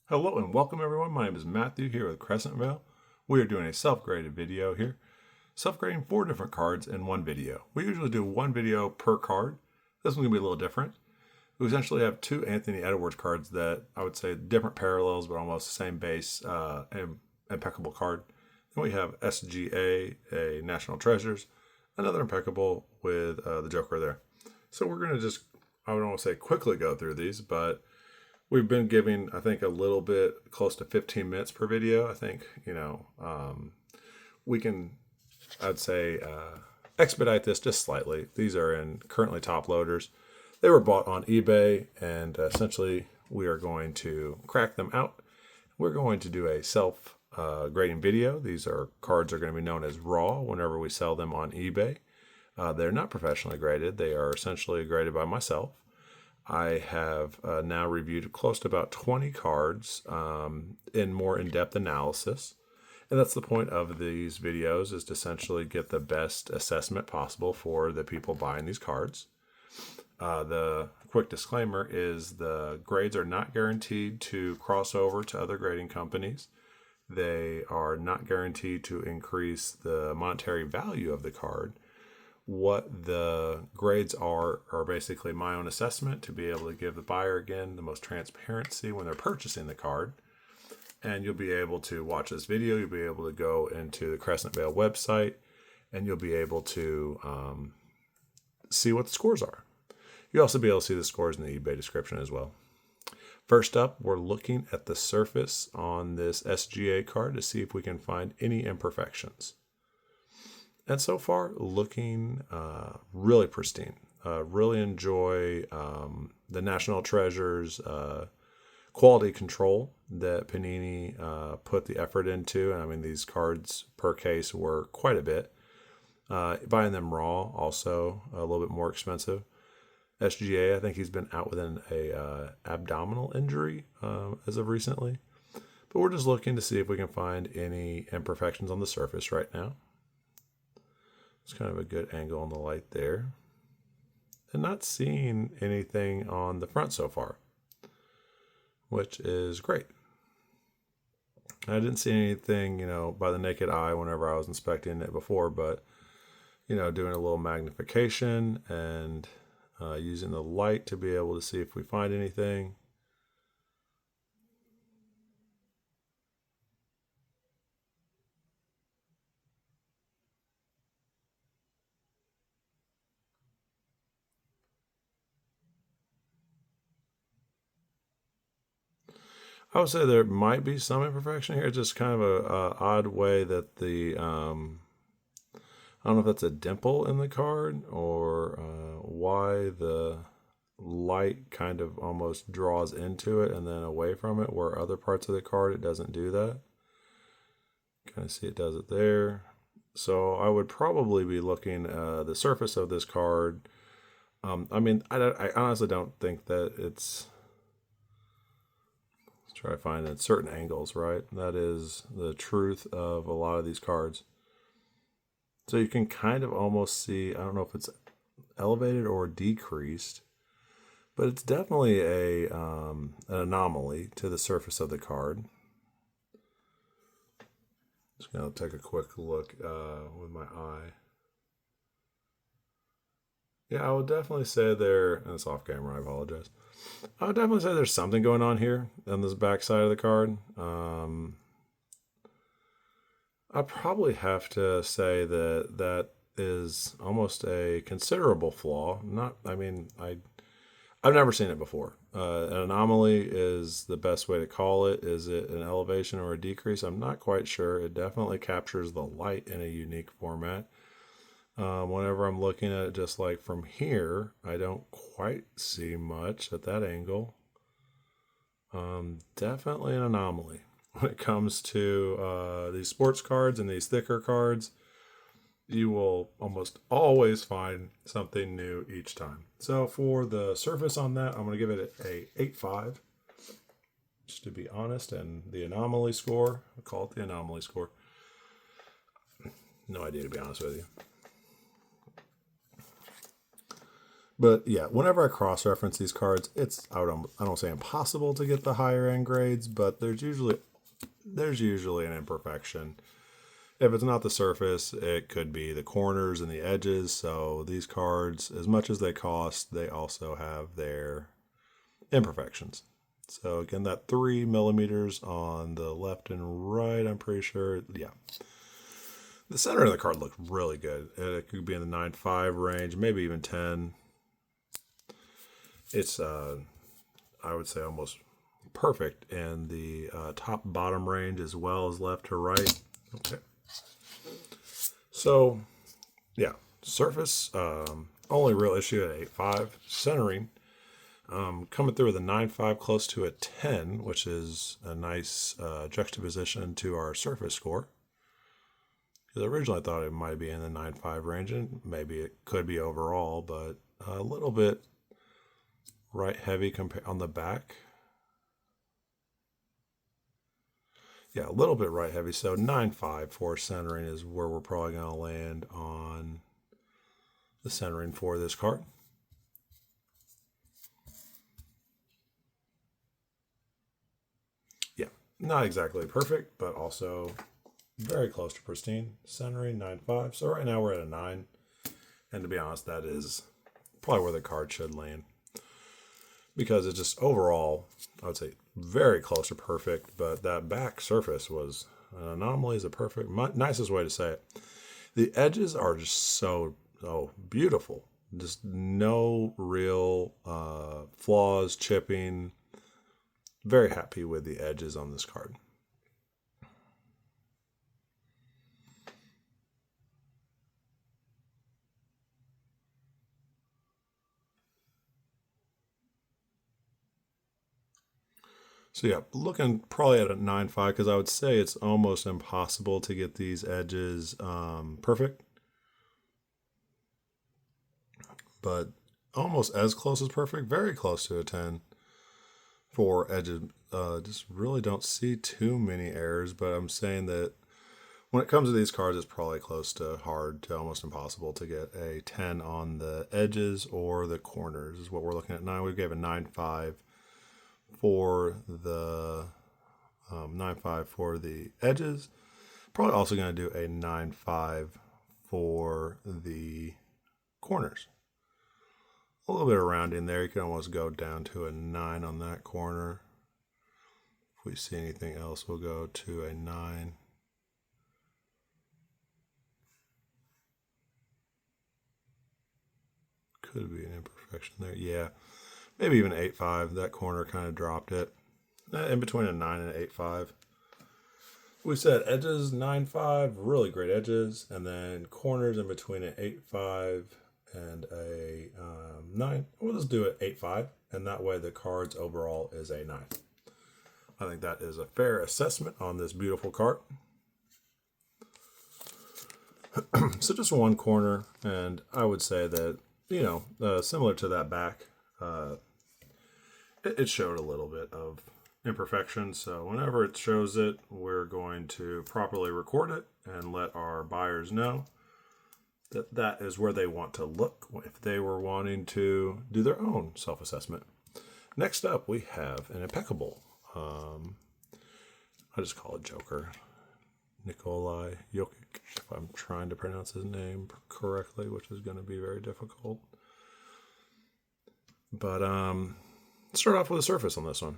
Hello and welcome everyone. My name is Matthew here with Crescent Vale. We are doing a self-graded video here. Self-grading 4 different cards in one video. We usually do one video per card. This one's going to be a little different. We essentially have 2 Anthony Edwards cards that I would say different parallels but almost the same base and impeccable card. Then we have SGA, a National Treasures, another impeccable with the Joker there. So we're going to just, I would almost say quickly go through these, but we've been giving, I think, a little bit close to 15 minutes per video. I think, we can, I'd say, expedite this just slightly. These are in currently top loaders. They were bought on eBay, and essentially we are going to crack them out. We're going to do a self-grading video. These cards are going to be known as raw whenever we sell them on eBay. They're not professionally graded. They are essentially graded by myself. I have now reviewed close to about 20 cards in more in-depth analysis. And that's the point of these videos, is to essentially get the best assessment possible for the people buying these cards. The quick disclaimer is the grades are not guaranteed to cross over to other grading companies. They are not guaranteed to increase the monetary value of the card. What the grades are basically my own assessment to be able to give the buyer, again, the most transparency when they're purchasing the card. And you'll be able to watch this video. You'll be able to go into the Crescent Vale website, and you'll be able to see what the scores are. You'll also be able to see the scores in the eBay description as well. First up, we're looking at the surface on this SGA card to see if we can find any imperfections. And so far, looking really pristine. Really enjoy the National Treasures quality control that Panini put the effort into. And I mean, these cards per case were quite a bit. Buying them raw, also a little bit more expensive. SGA, I think he's been out with an abdominal injury as of recently. But we're just looking to see if we can find any imperfections on the surface right now. It's kind of a good angle on the light there. And not seeing anything on the front so far, which is great. I didn't see anything, by the naked eye whenever I was inspecting it before, but, doing a little magnification and using the light to be able to see if we find anything. I would say there might be some imperfection here. It's just kind of a odd way that the, I don't know if that's a dimple in the card or why the light kind of almost draws into it and then away from it, where other parts of the card it doesn't do that. Kind of see it does it there. So I would probably be looking the surface of this card. I honestly don't think that it's... Try to find at certain angles, right? That is the truth of a lot of these cards. So you can kind of almost see, I don't know if it's elevated or decreased, but it's definitely an anomaly to the surface of the card. Just going to take a quick look with my eye. Yeah, I would definitely say there, and it's off camera, I apologize. I would definitely say there's something going on here on this back side of the card. I probably have to say that is almost a considerable flaw. I've never seen it before. An anomaly is the best way to call it. Is it an elevation or a decrease? I'm not quite sure. It definitely captures the light in a unique format. Whenever I'm looking at it just like from here, I don't quite see much at that angle. Definitely an anomaly when it comes to these sports cards and these thicker cards. You will almost always find something new each time. So for the surface on that, I'm going to give it a 8.5. Just to be honest, and the anomaly score, I call it the anomaly score. No idea, to be honest with you. But yeah, whenever I cross-reference these cards, I don't say impossible to get the higher end grades, but there's usually an imperfection. If it's not the surface, it could be the corners and the edges. So these cards, as much as they cost, they also have their imperfections. So again, that 3 millimeters on the left and right, I'm pretty sure. Yeah. The center of the card looked really good. It could be in the 9.5 range, maybe even 10. It's, I would say, almost perfect in the top bottom range as well as left to right. Okay. So, yeah, surface, only real issue at 8.5. Centering, coming through with a 9.5 close to a 10, which is a nice juxtaposition to our surface score. Because originally I thought it might be in the 9.5 range, and maybe it could be overall, but a little bit right heavy on the back. Yeah, a little bit right heavy. So 9.5 for centering is where we're probably going to land on the centering for this card. Yeah, not exactly perfect, but also very close to pristine. Centering 9.5. So right now we're at a 9. And to be honest, that is probably where the card should land. Because it's just overall, I would say, very close to perfect, but that back surface was an anomaly, is a perfect, nicest way to say it. The edges are just so beautiful. Just no real flaws, chipping. Very happy with the edges on this card. So yeah, looking probably at a 9.5 because I would say it's almost impossible to get these edges perfect. But almost as close as perfect, very close to a 10 for edges. Just really don't see too many errors, but I'm saying that when it comes to these cards, it's probably close to hard to almost impossible to get a 10 on the edges or the corners is what we're looking at now. We gave a 9.5 for the 9.5 for the edges. Probably also going to do a 9.5 for the corners. A little bit of rounding there. You can almost go down to a 9 on that corner. If we see anything else, we'll go to a 9. Could be an imperfection there. Yeah. Maybe even 8.5. That corner kind of dropped it. In between a 9 and an 8.5. We said edges 9.5, really great edges, and then corners in between an 8.5 and a 9. We'll just do it 8.5, and that way the cards overall is a 9. I think that is a fair assessment on this beautiful card. So just one corner, and I would say that, similar to that back, it showed a little bit of imperfection. So whenever it shows it, we're going to properly record it and let our buyers know that that is where they want to look if they were wanting to do their own self-assessment. Next up, we have an Impeccable. I just call it Joker. Nikola Jokic, if I'm trying to pronounce his name correctly, which is going to be very difficult. But start off with a surface on this one.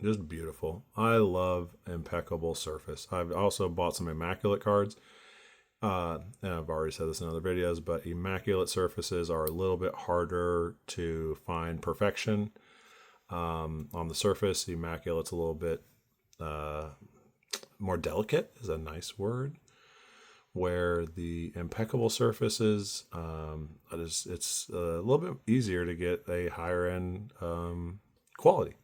Just beautiful. I love Impeccable surface. I've also bought some Immaculate cards. And I've already said this in other videos, but Immaculate surfaces are a little bit harder to find perfection. On the surface, Immaculate's a little bit more delicate, is a nice word. Where the Impeccable surfaces, it's a little bit easier to get a higher end quality.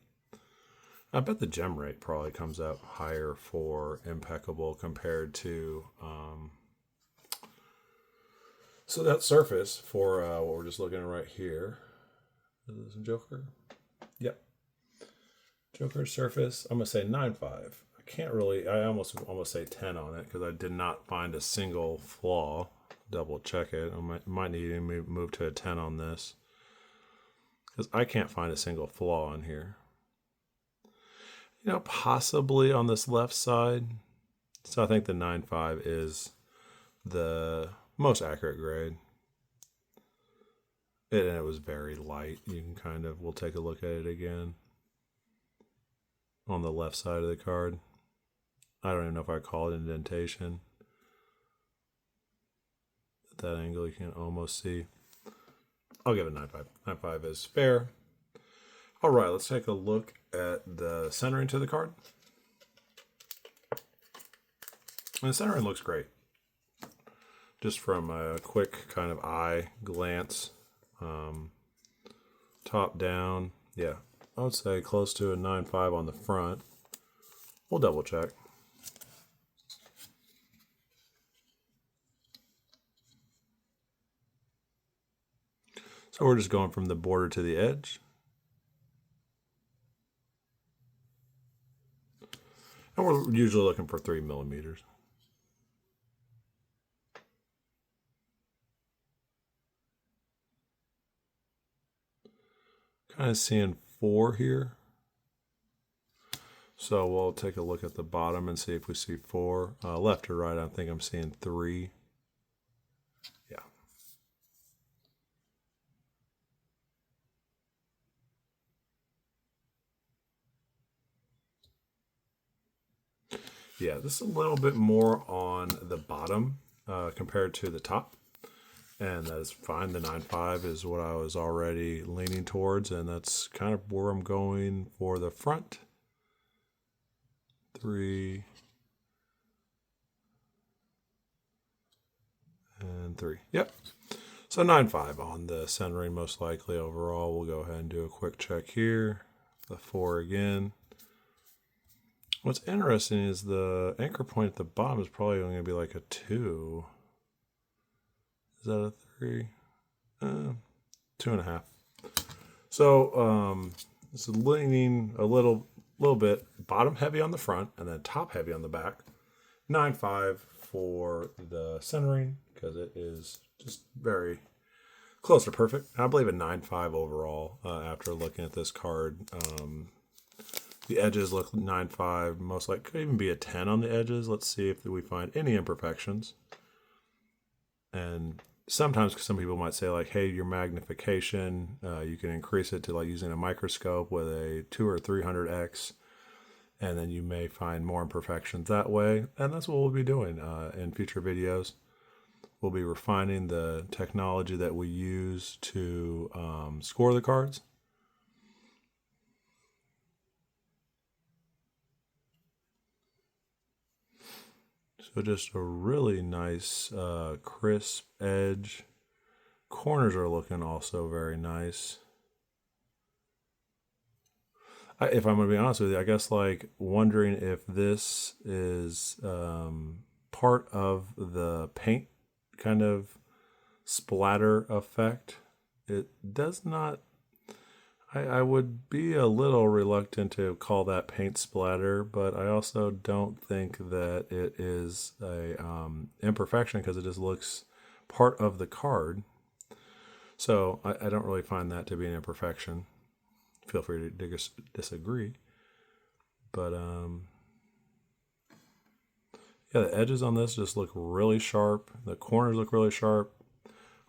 I bet the gem rate probably comes out higher for Impeccable compared to so that surface for what we're just looking at right here. Is this a Joker? Yep. Joker surface. I'm gonna say 9.5. I almost say 10 on it because I did not find a single flaw. double check it. I might need to move to a 10 on this, because I can't find a single flaw in here. You know, possibly on this left side. So I think the 9.5 is the most accurate grade. And it was very light. You can kind of, we'll take a look at it again. On the left side of the card. I don't even know if I call it indentation. At that angle you can almost see. I'll give it 9.5. 9.5 is fair. All right, let's take a look at the centering to the card. And the centering looks great. Just from a quick kind of eye glance. Top down, yeah, I would say close to a 9.5 on the front. We'll double check. So we're just going from the border to the edge. And we're usually looking for 3 millimeters. Kind of seeing 4 here. So we'll take a look at the bottom and see if we see 4. Left or right, I think I'm seeing 3. Yeah. Yeah, this is a little bit more on the bottom compared to the top. And that is fine. The 9.5 is what I was already leaning towards, and that's kind of where I'm going for the front. 3 and 3. Yep. So 9.5 on the centering most likely overall. We'll go ahead and do a quick check here. The 4 again. What's interesting is the anchor point at the bottom is probably going to be like a 2. Is that a 3? 2.5. So it's leaning a little bit bottom heavy on the front and then top heavy on the back. 9.5 for the centering because it is just very close to perfect. I believe a 9.5 overall after looking at this card. The edges look 9.5. Most likely could even be a 10 on the edges. Let's see if we find any imperfections. And sometimes some people might say like, hey, your magnification, you can increase it to like using a microscope with a 200 or 300x, and then you may find more imperfections that way. And that's what we'll be doing in future videos. We'll be refining the technology that we use to score the cards. So just a really nice crisp edge. Corners are looking also very nice. If I'm going to be honest with you, I guess like wondering if this is part of the paint kind of splatter effect. It does not. I would be a little reluctant to call that paint splatter, but I also don't think that it is a imperfection because it just looks part of the card. So I don't really find that to be an imperfection. Feel free to disagree. But yeah, the edges on this just look really sharp. The corners look really sharp.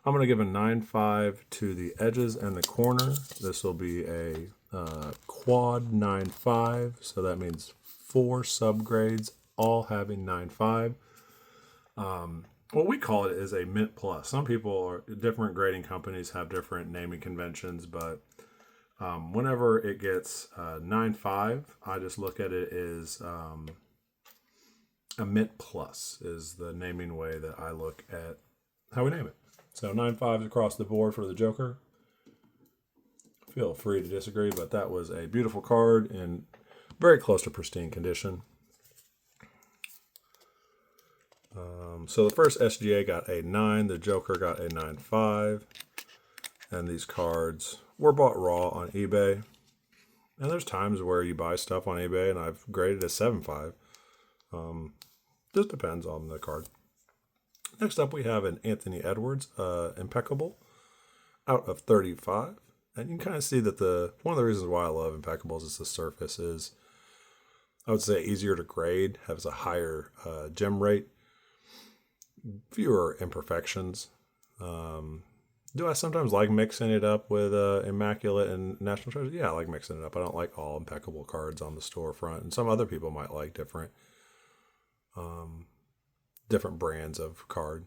I'm going to give a 9.5 to the edges and the corner. This will be a quad 9.5, so that means 4 subgrades, all having 9.5. What we call it is a mint plus. Some people, or different grading companies have different naming conventions, but whenever it gets 9.5, I just look at it as a mint plus is the naming way that I look at how we name it. So 9.5s across the board for the Joker. Feel free to disagree, but that was a beautiful card in very close to pristine condition. So the first SGA got a 9, the Joker got a 9.5, and these cards were bought raw on eBay. And there's times where you buy stuff on eBay, and I've graded a 7.5. Just depends on the card. Next up, we have an Anthony Edwards Impeccable out of 35. And you can kind of see that one of the reasons why I love Impeccables is the surface is, I would say, easier to grade, has a higher gem rate, fewer imperfections. Do I sometimes like mixing it up with Immaculate and National Treasure? Yeah, I like mixing it up. I don't like all Impeccable cards on the storefront, and some other people might like different brands of card.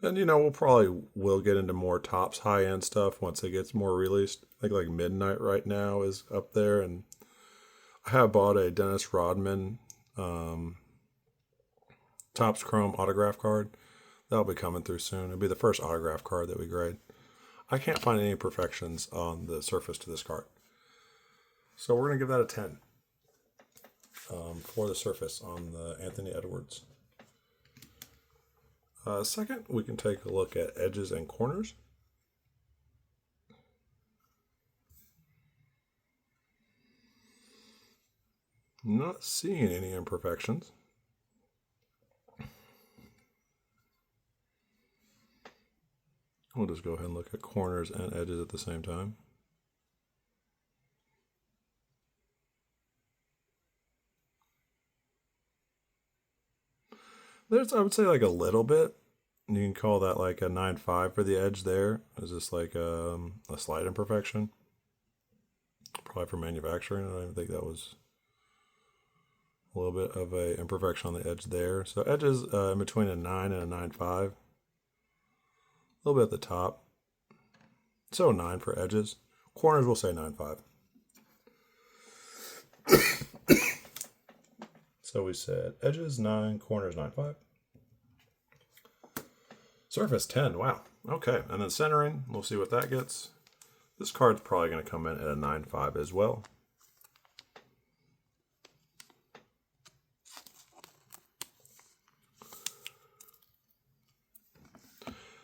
And we'll probably will get into more Topps high-end stuff once it gets more released. I think like Midnight right now is up there, and I have bought a Dennis Rodman Topps Chrome autograph card. That'll be coming through soon. It'll be the first autograph card that we grade. I can't find any imperfections on the surface to this card. So we're going to give that a 10 for the surface on the Anthony Edwards. Second, we can take a look at edges and corners. Not seeing any imperfections. We'll just go ahead and look at corners and edges at the same time. There's, I would say, like a little bit. You can call that like a 9.5 for the edge there. Is this like a slight imperfection? Probably for manufacturing. I don't even think that was a little bit of a imperfection on the edge there. So edges in between a 9 and a 9.5. A little bit at the top. So 9 for edges. Corners we'll say 9.5. So we said edges 9, corners 9.5. Surface 10, wow. Okay, and then centering, we'll see what that gets. This card's probably going to come in at a 9.5 as well.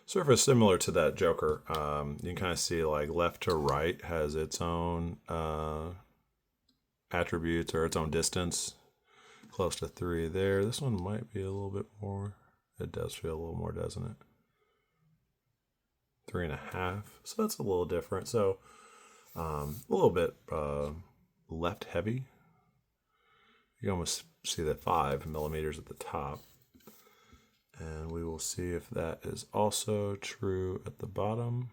Surface similar to that Joker. You can kind of see like left to right has its own attributes or its own distance. Close to 3 there. This one might be a little bit more. It does feel a little more, doesn't it? 3.5. So that's a little different. So a little bit left heavy. You can almost see the 5 millimeters at the top. And we will see if that is also true at the bottom.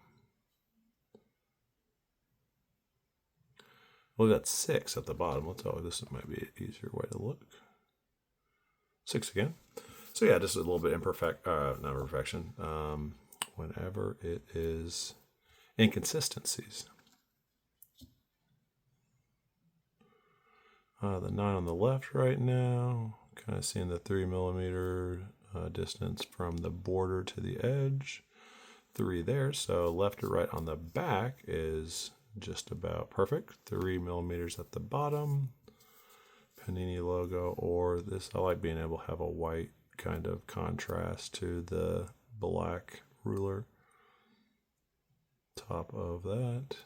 Well, we got 6 at the bottom. Let's tell you, this might be an easier way to look. 6 again. So yeah, just a little bit imperfect, not imperfection. Whenever it is inconsistencies. The 9 on the left right now, kind of seeing the 3 millimeter distance from the border to the edge. 3 there, so left to right on the back is just about perfect. 3 millimeters at the bottom. Panini logo, or this, I like being able to have a white kind of contrast to the black ruler. Top of that.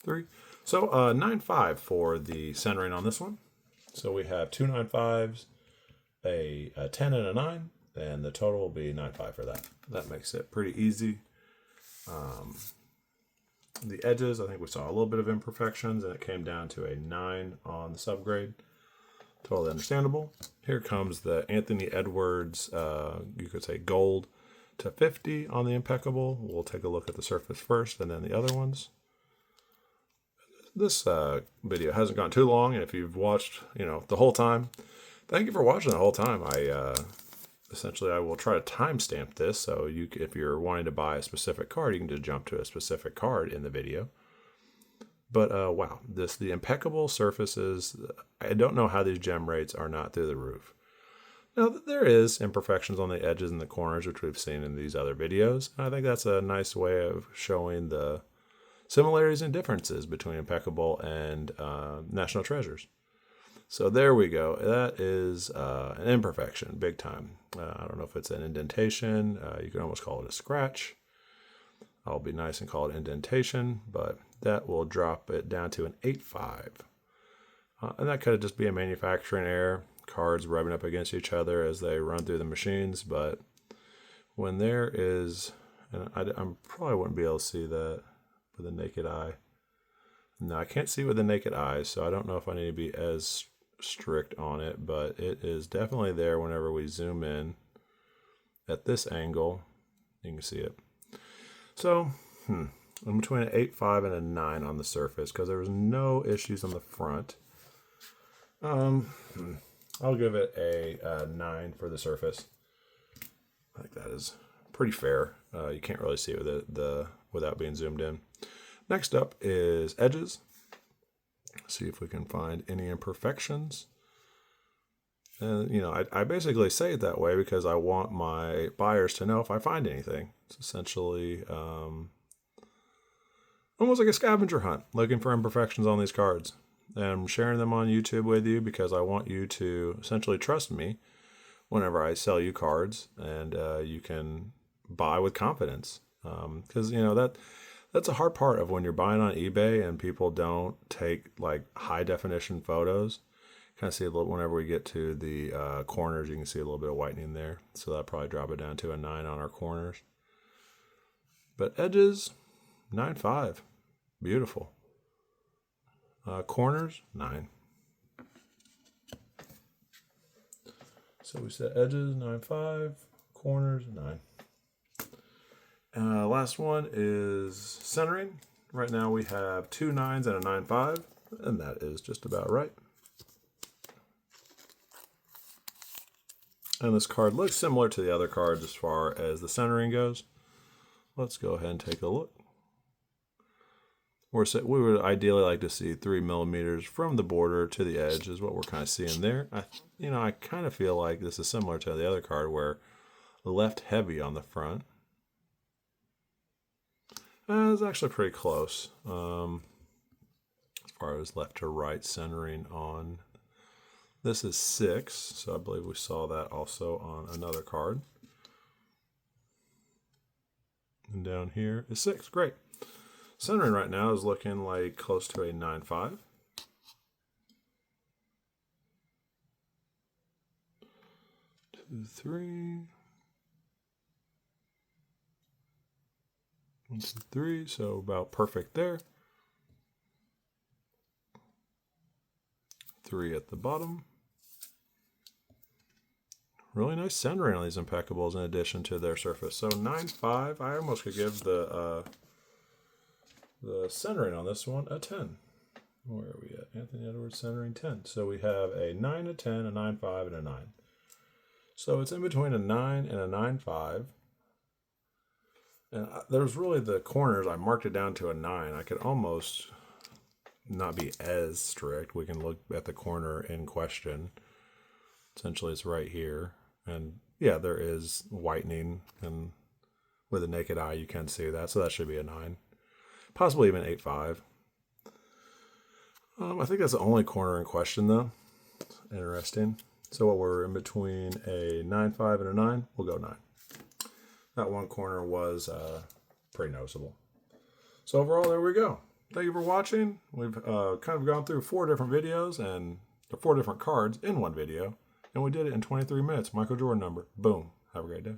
3. So 9.5 for the centering on this one. So we have 2 9.5s, a 10 and a 9, and the total will be 9.5 for that. That makes it pretty easy. The edges, I think we saw a little bit of imperfections, and it came down to a 9 on the subgrade. Totally understandable. Here comes the Anthony Edwards, you could say gold to 50 on the Impeccable. We'll take a look at the surface first and then the other ones. This video hasn't gone too long, and if you've watched, the whole time, thank you for watching the whole time. Essentially, I will try to timestamp this, so if you're wanting to buy a specific card, you can just jump to a specific card in the video. But wow, the Impeccable surfaces, I don't know how these gem rates are not through the roof. Now, there is imperfections on the edges and the corners, which we've seen in these other videos. I think that's a nice way of showing the similarities and differences between Impeccable and National Treasures. So there we go. That is an imperfection, big time. I don't know if it's an indentation. You can almost call it a scratch. I'll be nice and call it indentation, but that will drop it down to an 8.5. And that could just be a manufacturing error. cards rubbing up against each other as they run through the machines, but when there is, and I probably wouldn't be able to see that with the naked eye. No, I can't see with the naked eye, so I don't know if I need to be as strict on it, but it is definitely there whenever we zoom in at this angle. You can see it. So, I'm between an 8.5 and a 9 on the surface because there was no issues on the front. I'll give it a 9 for the surface. I think that is pretty fair. You can't really see with it without being zoomed in. Next up is edges. See if we can find any imperfections. And, you know, I basically say it that way because I want my buyers to know if I find anything. It's essentially almost like a scavenger hunt, looking for imperfections on these cards. And I'm sharing them on YouTube with you because I want you to essentially trust me whenever I sell you cards, and you can buy with confidence. Because, you know, that's a hard part of when you're buying on eBay and people don't take like high definition photos. Kind of see a little, whenever we get to the corners, you can see a little bit of whitening there. So that'll probably drop it down to a 9 on our corners. But edges, 9.5. Beautiful. Corners, 9. So we said edges, 9.5. Corners, 9. Last one is centering. Right now we have 2 9s and a 9.5. And that is just about right. And this card looks similar to the other cards as far as the centering goes. Let's go ahead and take a look. We would ideally like to see 3 millimeters from the border to the edge is what we're kind of seeing there. I kind of feel like this is similar to the other card where left heavy on the front. It's actually pretty close as far as left to right centering on. This is 6, so I believe we saw that also on another card. And down here is 6. Great. Centering right now is looking like close to a 9.5. 2, 3. 1, 2, 3. So about perfect there. 3 at the bottom. Really nice centering on these Impeccables in addition to their surface. So 9.5. I almost could give the centering on this one a 10. Where are we at? Anthony Edwards centering 10. So we have a 9, a 10, a 9.5, and a 9. So it's in between a 9 and a 9.5. And there's really the corners. I marked it down to a 9. I could almost not be as strict. We can look at the corner in question. Essentially, it's right here. And yeah, there is whitening, and with a naked eye, you can see that. So that should be a 9. Possibly even 8.5. I think that's the only corner in question, though. Interesting. So what we're in between a 9.5 and a 9, we'll go 9. That one corner was pretty noticeable. So overall, there we go. Thank you for watching. We've kind of gone through 4 different videos and 4 different cards in one video. And we did it in 23 minutes. Michael Jordan number. Boom. Have a great day.